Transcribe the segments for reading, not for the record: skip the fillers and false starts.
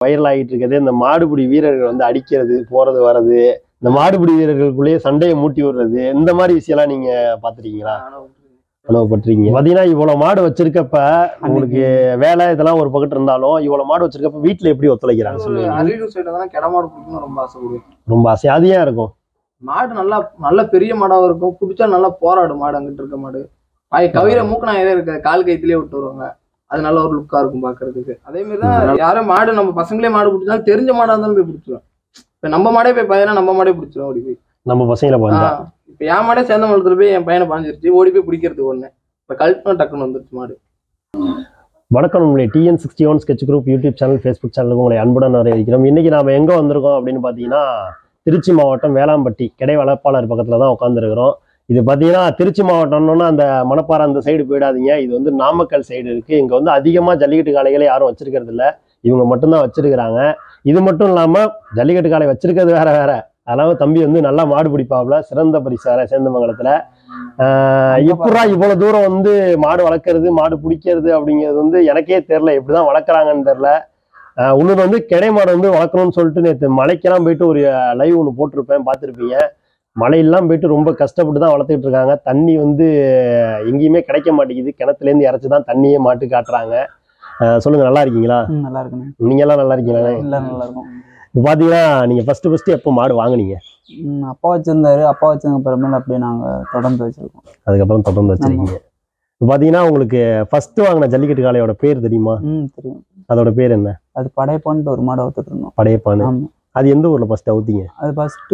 Viral ஆகிட்டு இருக்கிறது இந்த மாடுபிடி வீரர்கள் வந்து அடிக்கிறது போறது வர்றது, இந்த மாடுபிடி வீரர்களுக்குள்ளேயே சண்டையை மூட்டி விடுறது, இந்த மாதிரி விஷயம்லாம் நீங்க பாத்துருக்கீங்களா? அனுபவப்பட்டிருக்கீங்க. பாத்தீங்கன்னா இவ்வளவு மாடு வச்சிருக்கப்ப உங்களுக்கு வேலை இதெல்லாம் ஒரு பக்கத்து இருந்தாலும் இவ்வளவு மாடு வச்சிருக்கப்ப வீட்டுல எப்படி ஒத்துழைக்கிறாங்க சொல்லுங்க. அரியலூர் சைடு தான் கிட மாடு பிடிக்கணும் ரொம்ப ஆசைப்படுவேன். ரொம்ப ஆசை அதிகம் இருக்கும். மாடு நல்ல பெரிய மாடாவும் இருக்கும், குடிச்சா நல்லா போராடும் மாடு. அங்கிட்டு இருக்க மாடு கவிர மூக்கணாயிரம் இருக்காது, கால் கைத்திலேயே விட்டு வருவாங்க. அது நல்ல ஒரு லுக்கா இருக்கும் பாக்குறதுக்கு. அதே மாதிரிதான் யாரும் மாடு நம்ம பசங்களே மாடு பிடிச்சாலும் தெரிஞ்ச மாடா இருந்தாலும் போய் பிடிச்சிடும். இப்ப நம்ம மாடே போய் பாத்தீங்கன்னா நம்ம மாடே பிடிச்சிடும் ஓடி போய். நம்ம பசங்களை பாஞ்சா இப்ப என் மாடே சேர்ந்த மலத்துல போய் என் பையனை பாஞ்சிருச்சு, ஓடி போய் பிடிக்கிறது ஒண்ணு. இப்ப கல்ட்னா டக்குன்னு வந்துருச்சு மாடு. வணக்கம் உங்களை TN61 sketch group YouTube channel Facebook சேனலுக்கு உங்களை அன்புடன் வரவேற்கிறோம். இன்னைக்கு நாம எங்க வந்திருக்கோம் அப்படின்னு பாத்தீங்கன்னா திருச்சி மாவட்டம் வேளாம்பட்டி கிடை வளர்ப்பாளர் பக்கத்துல தான் உட்காந்துருக்கிறோம். இது பார்த்தீங்கன்னா திருச்சி மாவட்டம்னா அந்த மணப்பாறை அந்த சைடு போயிடாதீங்க. இது வந்து நாமக்கல் சைடு இருக்கு. இங்க வந்து அதிகமா ஜல்லிக்கட்டு காளைகளை யாரும் வச்சிருக்கிறது இல்லை, இவங்க மட்டும்தான் வச்சிருக்கிறாங்க. இது மட்டும் இல்லாம ஜல்லிக்கட்டு காளை வச்சிருக்கிறது வேற. அதனால தம்பி வந்து நல்லா மாடு பிடிப்பாப்புல, சிறந்த பரிசார சேந்தமங்கலத்துல. இப்படா இவ்வளவு தூரம் வந்து மாடு வளர்க்கறது மாடு பிடிக்கிறது அப்படிங்கிறது வந்து எனக்கே தெரியல, எப்படிதான் வளர்க்குறாங்கன்னு தெரியல. இன்னொன்று வந்து கிடை மாடு வந்து வளர்க்கணும்னு சொல்லிட்டு நேற்று மலைக்கெல்லாம் போயிட்டு ஒரு லைவ் ஒன்று போட்டிருப்பேன், பார்த்துருப்பீங்க. மழையெல்லாம் போயிட்டு ரொம்ப கஷ்டப்பட்டு தான் வளர்த்துக்கிட்டு இருக்காங்க. தண்ணி வந்து எங்கேயுமே கிடைக்க மாட்டேங்குது, கிணத்துலேருந்து இறச்சிதான் தண்ணியே மாட்டு காட்டுறாங்க. சொல்லுங்க, நல்லா இருக்கீங்களா? நல்லா இருக்குங்க. நீங்க எல்லாம் நல்லா இருக்கீங்களா? நல்லா இருக்கும். இப்போ பார்த்தீங்கன்னா நீங்க ஃபர்ஸ்ட் எப்போ மாடு வாங்குனீங்க? அப்பா வச்சிருந்தாரு, அப்பா வச்சதுக்கு அப்புறமேல அப்படியே நாங்க தொடர்ந்து வச்சிருக்கோம். அதுக்கப்புறம் தொடர்ந்து வச்சிருக்கீங்க. இப்போ பார்த்தீங்கன்னா உங்களுக்கு ஃபர்ஸ்ட் வாங்கின ஜல்லிக்கட்டு காளையோட பேர் தெரியுமா? தெரியும். அதோட பேர் என்ன? அது படையப்பான்ட்டு ஒரு மாடை அவுத்துட்டு இருந்தோம். படையப்பான்னு. அது எந்த ஊர்ல ஃபர்ஸ்ட் அவுத்தீங்க? அது ஃபர்ஸ்ட்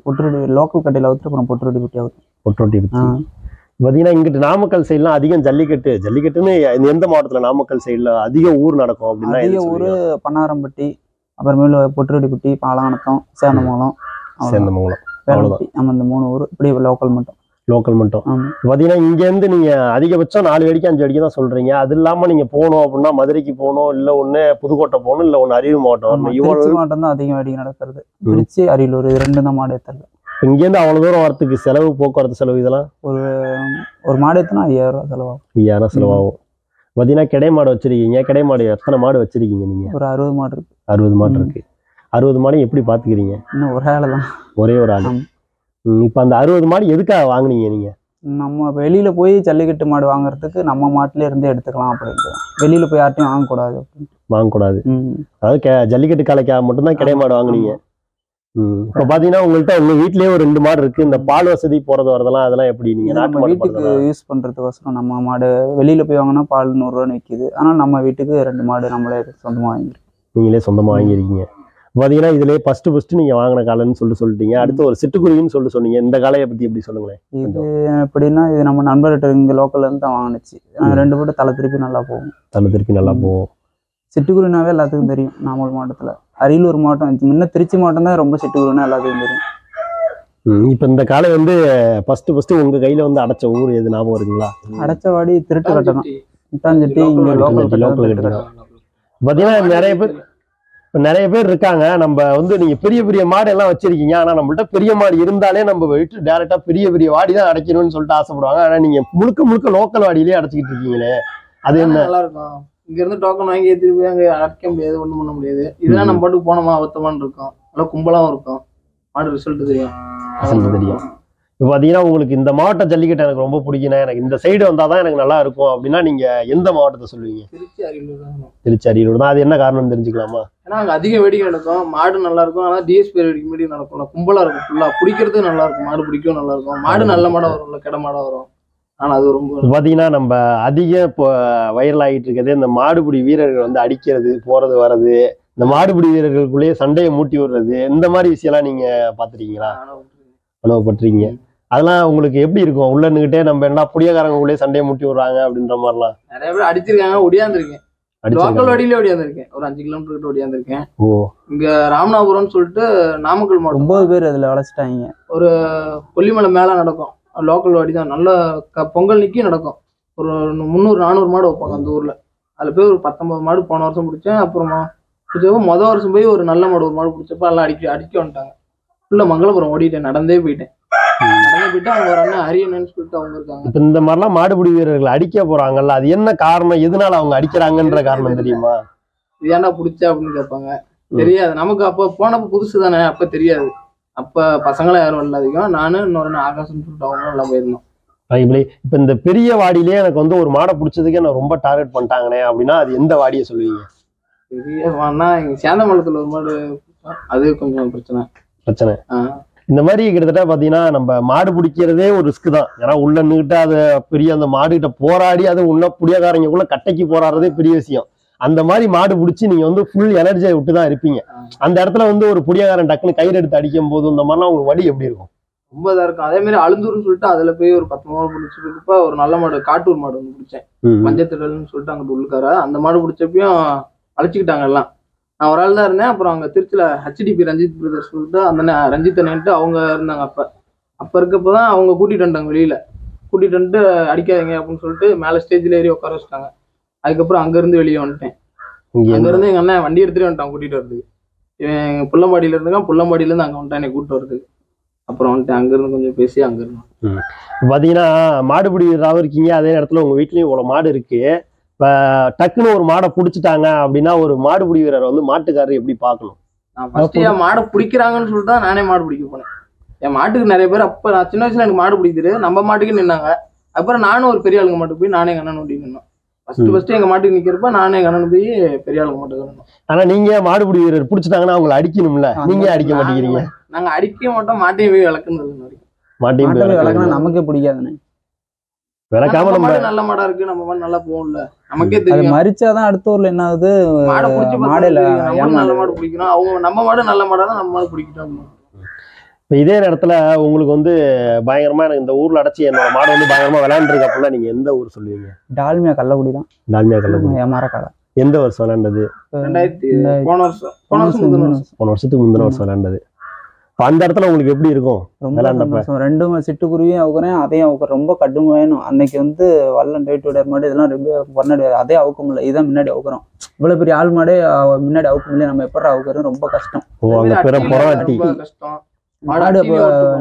பொட்டுரொட்டி லோக்கல் கட்டையில அவுத்து, அப்புறம் பொட்டுரொட்டி குட்டி அவுத்து. பொட்டுரொட்டி குட்டி. பார்த்தீங்கன்னா இங்கிட்டு நாமக்கல் சைட்லாம் அதிகம் ஜல்லிக்கட்டுன்னு எந்த மாவட்டத்துல நாமக்கல் சைட்ல அதிக ஊர் நடக்கும் அப்படின்னா? அதிக ஊர் பன்னாரம்பட்டி, அப்புறமேல பொட்டுரொட்டி குட்டி, பாலானத்தம், சேந்தமங்கலம், வேளாம்பட்டி. நம்ம இந்த 3 ஊர் இப்படி லோக்கல் மட்டும். பாத்தீங்கன்னா இங்க இருந்து நீங்க அதிகபட்சம் 4 வரைக்கும் 5 வரைக்கும் தான் சொல்றீங்க. அது இல்லாம நீங்க போகணும் அப்படின்னா மதுரைக்கு போகணும், இல்ல ஒண்ணு புதுக்கோட்டை போகணும், இல்ல ஒண்ணு அரியலூர் மாவட்டம். திருச்சி மாவட்டம் தான் அதிகம் வேடிக்கை நடக்கிறது. திருச்சி அரியலூர் இது 2 தான் மாடு ஏத்தல. இங்க இருந்து அவ்வளவு தூரம் வரத்துக்கு செலவு, போக்குவரத்து செலவு இதெல்லாம் ஒரு மாடு ஏத்தனா 5000 ரூபாய் செலவாகும். 5000 செலவாகும். பாத்தீங்கன்னா கிடை மாடு வச்சிருக்கீங்க. கிடை மாடு எத்தனை மாடு வச்சிருக்கீங்க நீங்க? ஒரு 60 மாடு இருக்கு. 60 மாடு இருக்கு. 60 மாடு எப்படி பாத்துக்கிறீங்க? இன்னும் ஒரு ஆள் தான். ஒரே ஒரு ஆள். இப்ப அந்த 60 மாடு எதுக்காக வாங்குனீங்க நீங்க? நம்ம வெளியில போய் ஜல்லிக்கட்டு மாடு வாங்குறதுக்கு நம்ம மாட்டுல இருந்தே எடுத்துக்கலாம் அப்படின்ட்டு. வெளியில போய் யார்ட்டையும் வாங்கக்கூடாது. அதாவது ஜல்லிக்கட்டு காளைக்காக மட்டும்தான் கிடை மாடு வாங்குனீங்க. இப்ப பாத்தீங்கன்னா உங்கள்ட்ட உங்க வீட்லயே ஒரு 2 மாடு இருக்கு. இந்த பால் வசதி போறது வரதெல்லாம் அதெல்லாம் எப்படி? நீங்க நம்ம வீட்டுக்கு யூஸ் பண்றதுக்கோசரம் நம்ம மாடு வெளியில போய் வாங்கினா பால் 100 ரூபான்னு விற்கிது. ஆனா நம்ம வீட்டுக்கு 2 மாடு நம்மளே சொந்தமா வாங்கிருக்கோம். நீங்களே சொந்தமா வாங்கிருக்கீங்க. பாத்தீங்கன்னா இதுலயே ஃபர்ஸ்ட் நீங்க வாங்கின காலைன்னு சொல்லிட்டீங்க. அடுத்து ஒரு சிட்டுக்குருவின்னு சொன்னீங்க. இந்த காளையை பத்தி எப்படி சொல்லுங்களேன். இது எப்படின்னா இது நம்ம நண்பர்கிட்ட இங்க லோக்கல்ல இருந்து தான் வாங்கினுச்சு. 2 போட்டு தலை திருப்பி நல்லா போகும். சிட்டுக்குருவினாவே எல்லாத்துக்கும் தெரியும். நாமல் மாவட்டத்துல அரியலூர் மாவட்டம், முன்ன திருச்சி மாவட்டம் தான் ரொம்ப சிட்டுக்குருவினா எல்லாத்துக்கும் தெரியும். இப்ப இந்த காளை வந்து ஃபர்ஸ்ட் உங்க கையில வந்து அடைச்ச ஊர் எது ஞாபகம் இருக்குங்களா? அடைச்சவாடி, திருட்டு கட்டணம், முட்டாஞ்சட்டி, இங்க லோக்கல் கட்டணம். பாத்தீங்கன்னா நிறைய பேர் இருக்காங்க. நம்ம வந்து நீங்க பெரிய மாடு எல்லாம் வச்சிருக்கீங்க. ஆனா நம்மள்ட்ட பெரிய மாடு இருந்தாலே நம்ம வீட்டு டைரக்டா பெரிய வாடி தான் அடைக்கணும்னு சொல்லிட்டு ஆசைப்படுவாங்க. ஆனா நீங்க முழுக்க லோக்கல் வாடியிலேயே அடைச்சிக்கிட்டு இருக்கீங்களே, அது என்ன? நல்லா இருக்கும். இங்க இருந்து டோக்கன் வாங்கி ஏற்றிட்டு போய் அங்க அடைக்க முடியாது, ஒண்ணும் பண்ண முடியாது. இதெல்லாம் நம்ம பாட்டுக்கு போனோமா அவத்தமான்னு இருக்கும், நல்லா கும்பலாவும் இருக்கும். மாடு ரிசல்ட் தெரியும். இப்போ பாத்தீங்கன்னா உங்களுக்கு இந்த மாவட்ட ஜல்லிக்கட்டு எனக்கு ரொம்ப பிடிக்கும், எனக்கு இந்த சைடு வந்தாதான் எனக்கு நல்லா இருக்கும் அப்படின்னா நீங்க எந்த மாவட்டத்தை சொல்லுவீங்க? திருச்சி அரியலூர் தான். அது என்ன காரணம் தெரிஞ்சுக்கலாமா? ஏன்னா அங்க அதிக வேடிக்கை நடக்கும், மாடு நல்லா இருக்கும். ஆனா டிஎஸ்பி வேடிக்கை மீடி நடக்கும், கும்பலா இருக்கும். ஃபுல்லா பிடிக்கிறதுக்கு நல்லா இருக்கும், மாடு பிடிக்கவும் நல்லா இருக்கும். மாடு நல்ல மாடா வரும், கிட மாடா வரும். ஆனா அது ரொம்ப பாத்தீங்கன்னா நம்ம அதிக இப்போ வைரல் ஆகிட்டு இருக்கிறது இந்த மாடுபிடி வீரர்கள் வந்து அடிக்கிறது போறது வர்றது, இந்த மாடுபிடி வீரர்களுக்குள்ளேயே சண்டையை மூட்டி விடுறது, இந்த மாதிரி விஷயம்லாம் நீங்க பாத்துருக்கீங்களா? அனுபவப்பட்டிருக்கீங்க. அதெல்லாம் உங்களுக்கு எப்படி இருக்கும்? உள்ள நின்னுகிட்டே நம்ம என்ன புளியக்காரங்க உள்ளே சண்டையை மூட்டி விடுறாங்க அப்படின்ற மாதிரிலாம் நிறைய பேர் அடிச்சிருக்காங்க. ஒடியாந்துருக்கேன், லோக்கல் வடியில ஒடியாந்துருக்கேன். ஒரு 5 கிலோமீட்டர் கிட்ட ஒடியாந்துருக்கேன். இங்க ராமநாதபுரம்னு சொல்லிட்டு நாமக்கல் மாவட்டம் 9 பேர் அதுல வளைச்சிட்டாங்க. ஒரு கொல்லிமலை மேல நடக்கும், லோக்கல் வாடி தான். நல்ல பொங்கல் நிக்கி நடக்கும். ஒரு 300-400 மாடு வைப்பாங்க அந்த ஊர்ல. அதுல போய் ஒரு 19 மாடு போன வருஷம் பிடிச்சேன். அப்புறமா மொதல் வருஷம் போய் ஒரு நல்ல மாடு ஒரு மாடு பிடிச்சப்ப எல்லாம் அடிக்க வந்துட்டாங்க. ஃபுல்லா மங்களபுரம் ஓடிட்டேன், நடந்தே போயிட்டேன். அவங்க ஒரு அண்ணன் அரியன்னு சொல்லிட்டு அவங்க இருக்காங்க. இப்ப இந்த மாதிரிலாம் மாடுபிடி வீரர்கள் அடிக்க போறாங்கல்ல, அது என்ன காரணம்? எதனால அவங்க அடிக்கிறாங்கன்ற காரணம் தெரியுமா? இது ஏன்டா பிடிச்ச அப்படின்னு கேட்பாங்க. தெரியாது நமக்கு, அப்போ போனப்ப புதுசு தானே, அப்ப தெரியாது. அப்ப பசங்களும் யாரும் இல்லை அதிகம், நானும் இன்னொரு ஆகாசம்னு சொல்லிட்டு அவங்க எல்லாம் போயிருந்தோம். இப்ப இந்த பெரிய வாடியிலேயே எனக்கு வந்து ஒரு மாடை பிடிச்சதுக்கு என்ன ரொம்ப டார்கெட் பண்ணிட்டாங்கண்ணே அப்படின்னா அது எந்த வாடியை சொல்லுவீங்க? பெரிய மாடுனா இங்க சேந்தமங்கலத்துல ஒரு மாடு, அது கொஞ்சம் பிரச்சனை. இந்த மாதிரி கிட்டத்தட்ட பாத்தீங்கன்னா நம்ம மாடு பிடிக்கிறதே ஒரு ரிஸ்க் தான். ஏன்னா உள்ள நின்றுட்டு அதை பெரிய அந்த மாடு கிட்ட போராடி அது உள்ள புடியக்காரங்களுக்குள்ள கட்டைக்கு போராடுறதே பெரிய விஷயம். அந்த மாதிரி மாடு பிடிச்சி நீங்க வந்து ஃபுல் எனர்ஜியை விட்டு தான் இருப்பீங்க. அந்த இடத்துல வந்து ஒரு புடியக்காரன் டக்குன்னு கயிறு எடுத்து அடிக்கும் போது இந்த மாதிரிலாம் உங்களுக்கு வலி எப்படி இருக்கும்? ரொம்ப இதா இருக்கும். அதே மாதிரி அழுந்தூர்னு சொல்லிட்டு அதுல போய் ஒரு 10 மாடு பிடிச்சிருக்கப்ப ஒரு நல்ல மாடு, காட்டூர் மாடு ஒன்று பிடிச்சேன். மஞ்சத்திடல்னு சொல்லிட்டு அங்கிட்டு உள்ளுக்கார அந்த மாடு பிடிச்சப்பையும் அழைச்சிக்கிட்டாங்க எல்லாம். நான் ஒரு ஆள் தான் இருந்தேன். அப்புறம் அங்க திருச்சியில HDP ரஞ்சித் பிரதர்ஸ் சொல்லிட்டு அந்த ரஞ்சித் அண்ணன்ட்டு அவங்க இருந்தாங்க. அப்ப இருக்கப்பதான் அவங்க கூட்டிட்டு வந்துட்டாங்க. வெளியில கூட்டிட்டு வந்துட்டு அடிக்காதீங்க அப்படின்னு சொல்லிட்டு மேல ஸ்டேஜ்ல ஏறி உட்கார வச்சுட்டாங்க. அதுக்கப்புறம் அங்க இருந்து வெளியே வந்துட்டேன். அங்க இருந்து எங்க அண்ணன் வண்டி எடுத்துட்டு வந்துட்டான் கூட்டிட்டு வரதுக்கு. இவன் புள்ளம்பாடியில இருந்துக்கான், புள்ளம்பாடியில இருந்து அங்க வந்துட்டான் என்னை கூப்பிட்டு வரதுக்கு. அப்புறம் வந்துட்டு அங்க இருந்து கொஞ்சம் பேசி அங்க இருந்தோம். பாத்தீங்கன்னா மாடுபிடி இருக்கீங்க, அதே நேரத்துல உங்க வீட்லயும் இவ்வளவு மாடு இருக்கு. இப்ப டக்குன்னு ஒரு மாடை பிடிச்சிட்டாங்க அப்படின்னா ஒரு மாடுபிடி வீரர் வந்து மாட்டுக்காரர் எப்படி பார்க்கணும்? நான் ஃபர்ஸ்ட் என் மாடை பிடிக்கிறாங்கன்னு சொல்லிட்டு தான் நானே மாடு பிடிக்க போனேன். என் மாட்டுக்கு நிறைய பேர் அப்ப நான் சின்ன வயசுல எனக்கு மாடு பிடிக்குது நம்ம மாட்டுக்கு நின்னாங்க. அப்புறம் நானும் ஒரு பெரிய ஆளுங்க மாட்டுக்கு போய் நானே எங்க அண்ணன் ஓட்டி நின்னோம். ஃபர்ஸ்ட் எங்க மாட்டுக்கு நிக்கிறப்ப நானே எங்க அண்ணன் போய் பெரிய ஆளுங்க மாட்டுக்கு நின்னோம். ஆனா நீங்க மாடுபிடி வீரர் பிடிச்சிட்டாங்கன்னா அவங்களை அடிக்கணும்ல, நீங்க அடிக்க மாட்டேங்கிறீங்க. நாங்க அடிக்க மாட்டோம், மாட்டையும் போய் விளக்குன்னு. மாட்டையும் விளக்குனா நமக்கே பிடிக்காதுன்னு விளக்காம நம்ம நல்ல மாடா இருக்கு, நம்ம மாடு நல்லா போகும்ல, நமக்கே தெரியும். மரிச்சாதான் அடுத்த ஊர்ல என்ன ஆகுது, மாடை பிடிச்சி நல்ல மாடு பிடிக்கணும். அவங்க நம்ம மாடு நல்ல மாடா தான் நம்ம மாடு பிடிக்கிட்டோம். இப்ப இதே நேரத்துல உங்களுக்கு வந்து பயங்கரமா எனக்கு இந்த ஊர்ல அடைச்சி என்னோட மாடு வந்து பயங்கரமா விளையாண்டுருக்கு அப்படின்னா நீங்க எந்த ஊர் சொல்லுவீங்க? டால்மியா கள்ளக்குடி தான். டால்மியா கள்ளக்குடி. மரக்காடை. எந்த வருஷம் விளையாண்டது? போன வருஷத்துக்கு முந்தின வருஷம் விளையாண்டது. அந்த இடத்துல உங்களுக்கு எப்படி இருக்கும்? ரெண்டும் சிட்டுக்குருவியும் அவுக்குறேன், அதையும் அவுக்குறேன். ரொம்ப கடுமையானும் அன்னைக்கு வந்து வல்லம் டேட் மாடு இதெல்லாம் ரொம்ப பண்ண அதே அவுக்க முடியல. இதான் முன்னாடி அவுக்குறோம். இவ்வளவு பெரிய ஆள் மாடே முன்னாடி அவுக்க முடியல. நம்ம எப்படி அவுக்குறோம், ரொம்ப கஷ்டம். மாடு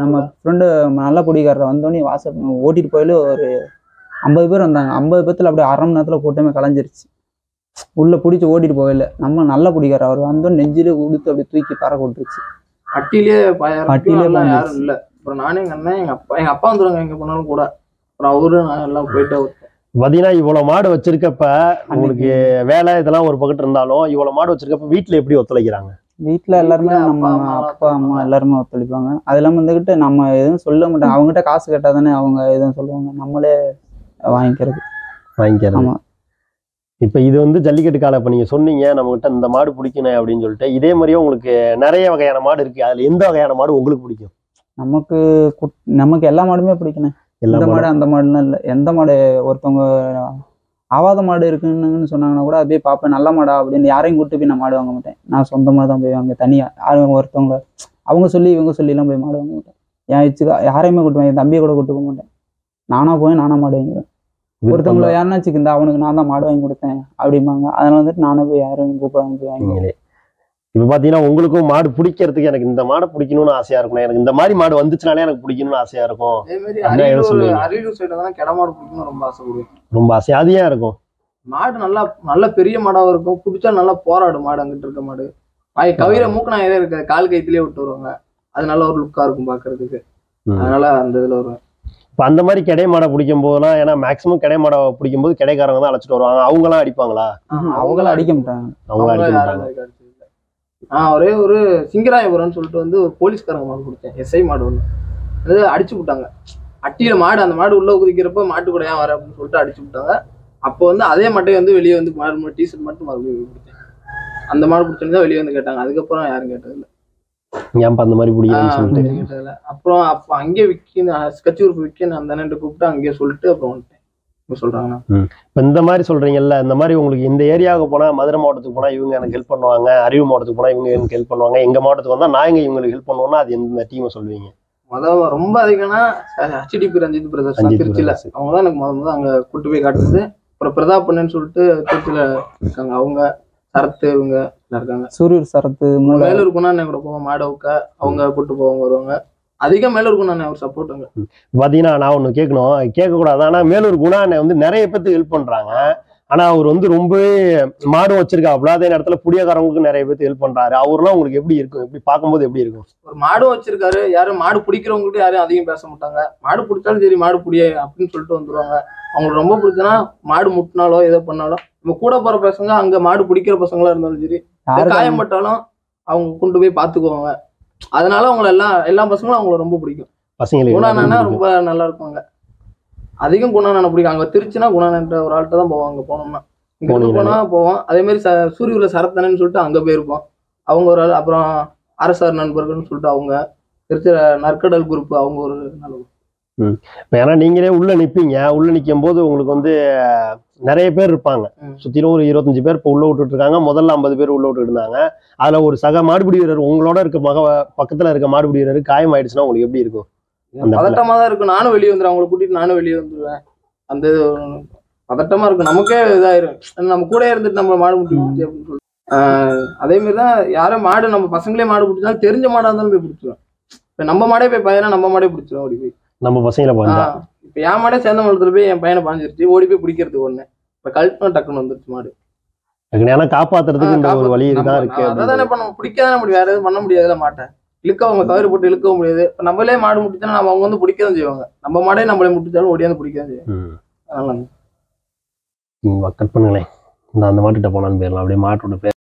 நம்ம ஃப்ரெண்டு நல்ல குடிக்காரரை வந்தோடனே வாசல் ஓட்டிட்டு போயில ஒரு 50 பேர் வந்தாங்க. 50 பேர்த்துல அப்படியே அரை மணி நேரத்துல கூட்டமே கலைஞ்சிருச்சு. உள்ள பிடிச்சி ஓட்டிட்டு போயில. நம்ம நல்ல குடிக்காரர் அவர் வந்தோன்னு நெஞ்சிலே உடுத்து அப்படியே தூக்கி பறக்க விட்டுருச்சு. அட்டிலே யாரும் இல்ல. அப்புறம் நானே எங்க அண்ணன் எங்க அப்பா வந்துருவாங்க எங்க போனாலும் கூட. அப்புறம் அவரு நான் எல்லாம் போயிட்டு பாத்தீங்கன்னா இவ்வளவு மாடு வச்சிருக்கப்ப உங்களுக்கு வேலை இதெல்லாம் ஒரு பக்கத்து இருந்தாலும் இவ்வளவு மாடு வச்சிருக்கப்ப வீட்டுல எப்படி ஒத்துழைக்கிறாங்க? வீட்டுல எல்லாருமே நம்ம அப்பா அம்மா எல்லாருமே ஒத்துழைப்பாங்க. அது இல்லாம வந்துகிட்டு நம்ம எதுவும் சொல்ல மாட்டோம். அவங்ககிட்ட காசு கேட்டா தானே அவங்க எதுவும் சொல்லுவாங்க, நம்மளே வாங்கிக்கிறது. ஆமா. இப்ப இது வந்து ஜல்லிக்கட்டு காலை. இப்ப நீங்க சொன்னீங்க நம்ம கிட்ட இந்த மாடு பிடிக்கணும் அப்படின்னு சொல்லிட்டு, இதே மாதிரியே உங்களுக்கு நிறைய வகையான மாடு இருக்கு. அதுல எந்த வகையான மாடு உங்களுக்கு பிடிக்கும்? நமக்கு எல்லா மாடுமே பிடிக்கணும். எந்த மாடு அந்த மாடுலாம் இல்லை. எந்த மாடு ஒருத்தவங்க ஆவாத மாடு இருக்குன்னு சொன்னாங்கன்னா கூட அப்படியே பார்ப்பேன். நல்ல மாடா அப்படின்னு யாரையும் கூட்டு போய் நான் மாடு வாங்க மாட்டேன். நான் சொந்தமாக தான் போய் வாங்க. தனியா யாரும் ஒருத்தவங்க அவங்க சொல்லி இவங்க சொல்லிலாம் போய் மாடு வாங்க மாட்டேன். என் வச்சுக்கா யாரையுமே கூட்டு வாங்க, என் தம்பியை கூட கூட்டு போக மாட்டேன். நானா போய் நானா மாடு வாங்கிடுவேன். ஒருத்தவங்களை யாருனாச்சுக்கு இருந்தா அவனுக்கு நான் தான் மாடு வாங்கி கொடுத்தேன் அப்படிம்பாங்க. அதனால வந்துட்டு நானே போய் யாரும் கூப்பிடாம போய் வாங்கிடுவேன். இப்ப பாத்தீங்கன்னா உங்களுக்கும் மாடு பிடிக்கிறதுக்கு எனக்கு இந்த மாடை பிடிக்கணும்னு ஆசையா இருக்கும், எனக்கு இந்த மாதிரி மாடு வந்துச்சுனாலே எனக்கு பிடிக்கணும்னு ஆசையா இருக்கும். அரியலூர் சைடு தான் கிட மாடு பிடிக்கணும்னு ரொம்ப ஆசைப்படுவேன். ரொம்ப ஆசையா அது ஏன் இருக்கும்? மாடு நல்ல பெரிய மாடாவும் இருக்கும், பிடிச்சா நல்லா போராடும். மாடு அங்கிட்டு இருக்க மாடு கவிர மூக்கணாயிரம் இருக்காது, கால் கைத்திலேயே விட்டு வருவாங்க. அது நல்ல ஒரு லுக்கா இருக்கும் பாக்குறதுக்கு. அதனால அந்த இதுல வருவேன். இப்ப அந்த மாதிரி கிடை மாடை பிடிக்கும் போதுலாம், ஏன்னா மேக்சிமம் கிடை மாடை பிடிக்கும் போது கிடைக்காரங்க தான் அழைச்சிட்டு வருவாங்க. அவங்க எல்லாம் அடிப்பாங்களா? அவங்களாம் அடிக்க மாட்டாங்க. அவங்க அடிக்க மாட்டாங்க. ஒரே ஒரு சிங்கராயபுரம்னு சொல்லிட்டு வந்து ஒரு போலீஸ்காரங்க மாடு கொடுத்தேன், SI மாடு ஒண்ணு. அது அடிச்சு விட்டாங்க. அட்டியில மாடு, அந்த மாடு உள்ள குதிக்கிறப்ப மாட்டு கூட ஏன் வர அப்படின்னு சொல்லிட்டு அடிச்சு விட்டாங்க. அப்போ வந்து அதே மாட்டை வந்து வெளியே வந்து மாடு டிஷர்ட் மட்டும் மறுபடியும் கொடுத்தேன். அந்த மாடு பிடிச்சோன்னு வெளியே வந்து கேட்டாங்க. அதுக்கப்புறம் யாரும் கேட்டதில்லை. ஏன் அந்த மாதிரி பிடிக்கிறேன்னு சொல்லிட்டு. அப்புறம் அப்ப அங்கேயே கச்சூர் விற்கன்னு அந்த அண்ணன் கூப்பிட்டு அங்கேயே சொல்லிட்டு அப்புறம் வந்துட்டேன். சொல்றாங்க இப்ப இந்த மாதிரி சொல்றீங்கல்ல, இந்த மாதிரி உங்களுக்கு இந்த ஏரியாவுக்கு போனா, மதுரை மாவட்டத்துக்கு போனா இவங்க எனக்கு ஹெல்ப் பண்ணுவாங்க, அறிவு மாவட்டத்துக்கு போனா இவங்க எனக்கு ஹெல்ப் பண்ணுவாங்க, எங்க மாவட்டத்துக்கு வந்தா நான் இவங்களுக்கு ஹெல்ப் பண்ணுவோம்னா அது எந்த டீமை சொல்லுவீங்க? ரொம்ப அதிகம்னா HDP ரஞ்சித் பிரதர்ஸ் திருச்சியில. அவங்க தான் எனக்கு முதல்ல அங்க கூட்டு போய் காட்டுறது. அப்புறம் பிரதாப் பண்ணு சொல்லிட்டு திருச்சியில இருக்காங்க. அவங்க சரத்து இவங்க இருக்காங்க. சூரியர் சரத்து மேலூர் குணா கூட போவோம் மாடவுக்க. அவங்க கூட்டு போவாங்க வருவாங்க. அதிகம் மேலூர் குணா அவர் சப்போர்ட்டுங்க. பாத்தீங்கன்னா நான் ஒண்ணு கேட்கணும், கேட்க கூடாது. ஆனா மேலூர் குணா வந்து நிறைய பேருக்கு ஹெல்ப் பண்றாங்க. ஆனா அவர் வந்து ரொம்பவே மாடும் வச்சிருக்காப்புல, அதே நேரத்துல புடியக்காரங்களுக்கு நிறைய பேருக்கு ஹெல்ப் பண்றாரு. அவர்லாம் உங்களுக்கு எப்படி இருக்கும்? எப்படி பார்க்கும்போது எப்படி இருக்கும்? ஒரு மாடும் வச்சிருக்காரு, யாரும் மாடு பிடிக்கிறவங்ககிட்ட யாரும் அதிகம் பேச மாட்டாங்க. மாடு பிடிச்சாலும் சரி மாடு பிடிய அப்படின்னு சொல்லிட்டு வந்துருவாங்க. அவங்களுக்கு ரொம்ப பிடிச்சனா மாடு முட்டினாலோ ஏதோ பண்ணாலும் நம்ம கூட போற பசங்க அங்க மாடு பிடிக்கிற பசங்களா இருந்தாலும் சரி, காயம்பட்டாலும் அவங்க கொண்டு போய் பாத்துக்குவாங்க. அதனால அவங்கள எல்லா பசங்களும் அவங்கள ரொம்ப பிடிக்கும். பசங்களுக்கு குணானா ரொம்ப நல்லா இருக்குவாங்க. அதிகம் குணானா பிடிக்கும். அங்க திருச்சினா குணானன்ற ஒரு ஆள்கிட்ட தான் போவாங்க. போனோம்னா இங்க போனா போவோம். அதே மாதிரி சூரியூர்ல சரத்தனன்னு சொல்லிட்டு அங்க போயிருப்போம். அவங்க ஒரு ஆள். அப்புறம் அரசார் நண்பர்கள்னு சொல்லிட்டு அவங்க திருச்சி நற்கடல் குரூப் அவங்க ஒரு நல்ல. ஏன்னா நீங்களே உள்ள நிப்பீங்க. உள்ள நிக்கும் போது உங்களுக்கு வந்து நிறைய பேர் இருப்பாங்க. சுத்திலும் ஒரு 25 பேர் இப்ப உள்ள விட்டுட்டு இருக்காங்க. முதல்ல 50 பேர் உள்ள விட்டு இருந்தாங்க. அதுல ஒரு சக மாடுபிடி வீரர் உங்களோட இருக்க பக்கத்துல இருக்க மாடுபிடி வீரர் காயம் ஆயிடுச்சுன்னா உங்களுக்கு எப்படி இருக்கும்? பதட்டமா தான் இருக்கும். நானும் வெளியே வந்துடுவேன். அவங்களை கூட்டிட்டு நானும் வெளியே வந்துடுவேன். அந்த பதட்டமா இருக்கும். நமக்கே இதாயிரும். நம்ம கூட இருந்துட்டு நம்ம மாடு முட்டி பிடிச்சி அப்படின்னு சொல்லிட்டு. அதே மாதிரிதான் யாரும் மாடு நம்ம பசங்களே மாடு பிடிச்சாலும் தெரிஞ்ச மாடா இருந்தாலும் போய் பிடிச்சிருவேன். இப்ப நம்ம மாடே போய் பையனா நம்ம மாடே பிடிச்சிருவோம். ஓடி போய் நம்ம பசங்களை பாஞ்சா இப்ப என் மாடே சேர்ந்த மலத்துல போய் என் பையனை பாஞ்சிருச்சு. ஓடி போய் பிடிக்கிறதுக்கு ஒண்ணு. இப்ப கழுத்துனா டக்குன்னு வந்துருச்சு மாடு. ஏன்னா காப்பாத்துறதுக்கு இந்த ஒரு வழி தான் இருக்கு. அதான் பண்ண பிடிக்கதான் முடியும். வேற எதுவும் பண்ண முடியாதுல. மாட்டேன் இழுக்க அவங்க கயிறு போட்டு இழுக்கவும் முடியாது. இப்ப நம்மளே மாடு முட்டிச்சோன்னா நம்ம அவங்க வந்து பிடிக்கதான் செய்வாங்க. நம்ம மாடே நம்மளே முட்டிச்சாலும் ஓடியாந்து பிடிக்கதான் செய்வாங்க. அதனால கட் பண்ணுங்களேன். இந்த அந்த மாட்டுகிட்ட போனான்னு போயிடலாம். அப்படியே மாட்டோட பேர்